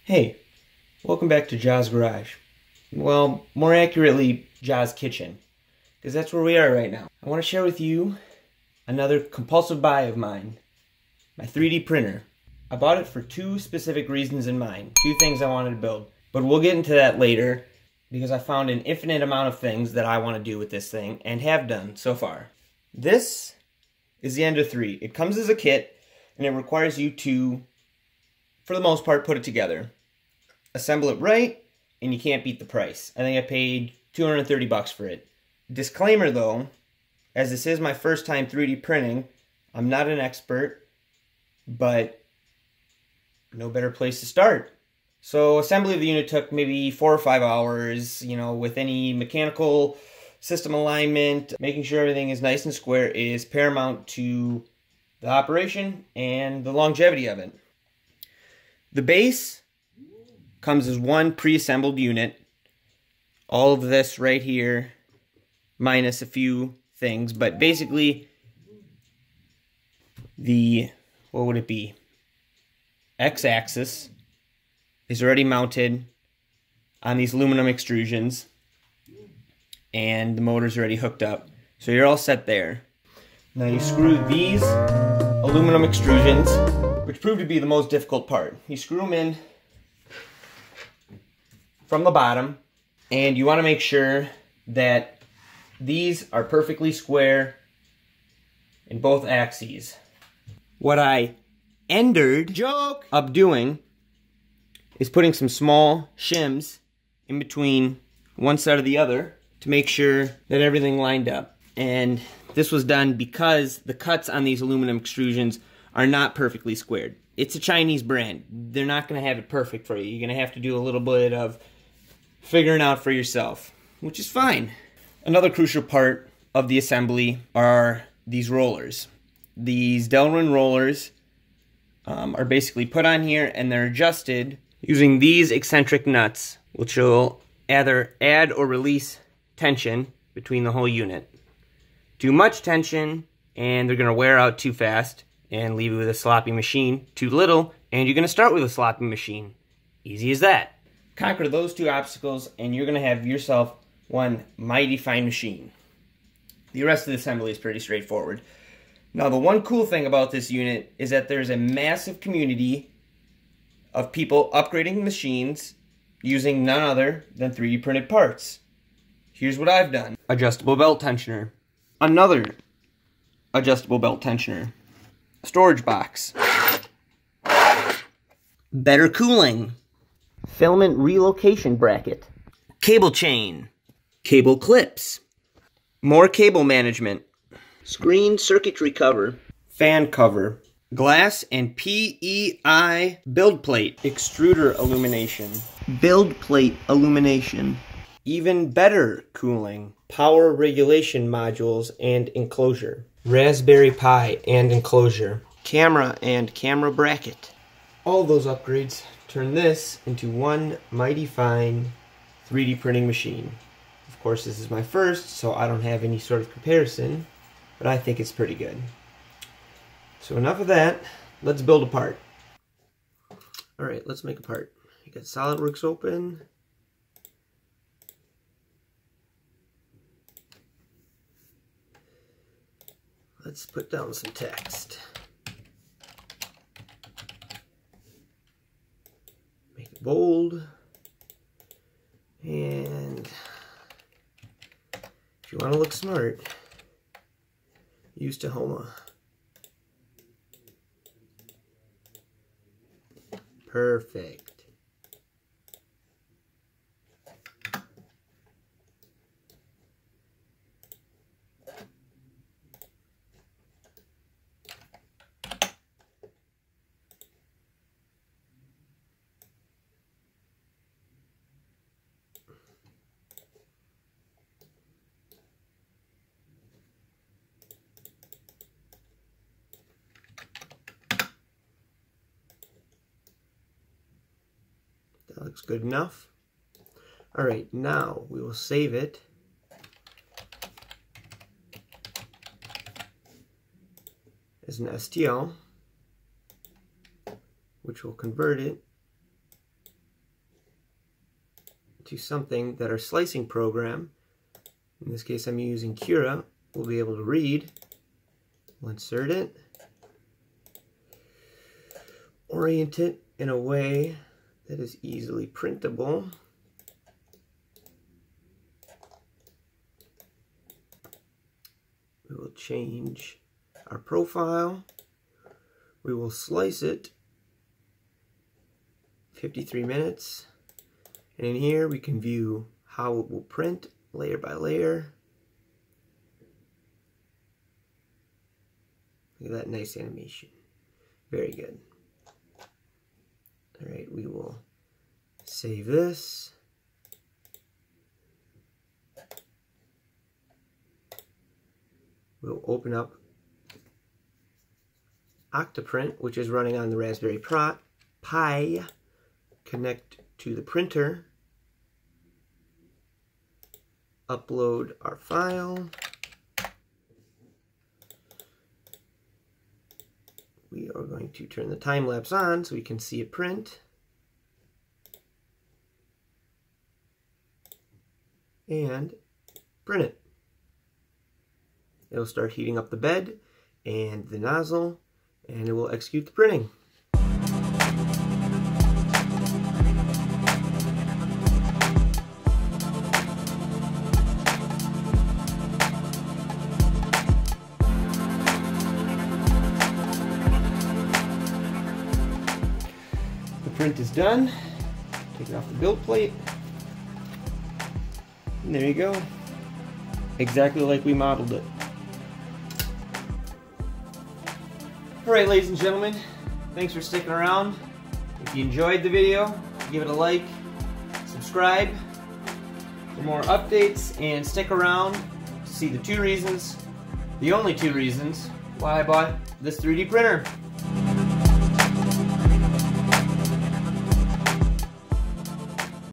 Hey, welcome back to Ja's Garage. Well, more accurately, Ja's Kitchen, because that's where we are right now. I want to share with you another compulsive buy of mine, my 3D printer. I bought it for two specific reasons in mind, two things I wanted to build. But we'll get into that later, because I found an infinite amount of things that I want to do with this thing, and have done so far. This is the Ender 3. It comes as a kit, and it requires you to, for the most part, put it together. Assemble it right, and you can't beat the price. I think I paid $230 for it. Disclaimer though, as this is my first time 3D printing, I'm not an expert, but no better place to start. So assembly of the unit took maybe 4 or 5 hours, with any mechanical system alignment. Making sure everything is nice and square is paramount to the operation and the longevity of it. The base comes as one pre-assembled unit. All of this right here, minus a few things, but basically the, what would it be? X-axis is already mounted on these aluminum extrusions, and the motor's already hooked up. So you're all set there. Now you screw these aluminum extrusions, which proved to be the most difficult part. You screw them in from the bottom, and you want to make sure that these are perfectly square in both axes. What I ended up doing is putting some small shims in between one side of the other to make sure that everything lined up. And this was done because the cuts on these aluminum extrusions are not perfectly squared. It's a Chinese brand. They're not going to have it perfect for you. You're going to have to do a little bit of figuring out for yourself, which is fine. Another crucial part of the assembly are these rollers. These Delrin rollers are basically put on here, and they're adjusted using these eccentric nuts, which will either add or release tension between the whole unit. Too much tension, and they're going to wear out too fast and leave you with a sloppy machine. Too little, and you're going to start with a sloppy machine. Easy as that. Conquer those two obstacles, and you're going to have yourself one mighty fine machine. The rest of the assembly is pretty straightforward. Now, the one cool thing about this unit is that there's a massive community of people upgrading machines using none other than 3D printed parts. Here's what I've done. Adjustable belt tensioner. Another adjustable belt tensioner. Storage box. Better cooling. Filament relocation bracket. Cable chain. Cable clips. More cable management. Screen circuitry cover. Fan cover. Glass and PEI build plate. Extruder illumination. Build plate illumination. Even better cooling. Power regulation modules and enclosure. Raspberry Pi and enclosure. Camera and camera bracket. All those upgrades turn this into one mighty fine 3D printing machine. Of course, this is my first, so I don't have any sort of comparison, but I think it's pretty good. So enough of that, let's build a part. Alright, let's make a part. You got SolidWorks open. Let's put down some text. Make it bold. And if you want to look smart, use Tahoma. Perfect. That looks good enough. Alright, now we will save it as an STL, which will convert it to something that our slicing program, in this case I'm using Cura, will be able to read. We'll insert it, orient it in a way that is easily printable. We will change our profile. We will slice it 53 minutes. And in here we can view how it will print layer by layer. Look at that nice animation. Very good. Alright, we will save this. We'll open up Octoprint, which is running on the Raspberry Pi, connect to the printer, upload our file. We are going to turn the time lapse on so we can see it print. And print it. It'll start heating up the bed and the nozzle, and it will execute the printing. The print is done. Take it off the build plate. And there you go. Exactly like we modeled it. Alright, ladies and gentlemen, thanks for sticking around. If you enjoyed the video, give it a like, subscribe for more updates, and stick around to see the only two reasons why I bought this 3D printer.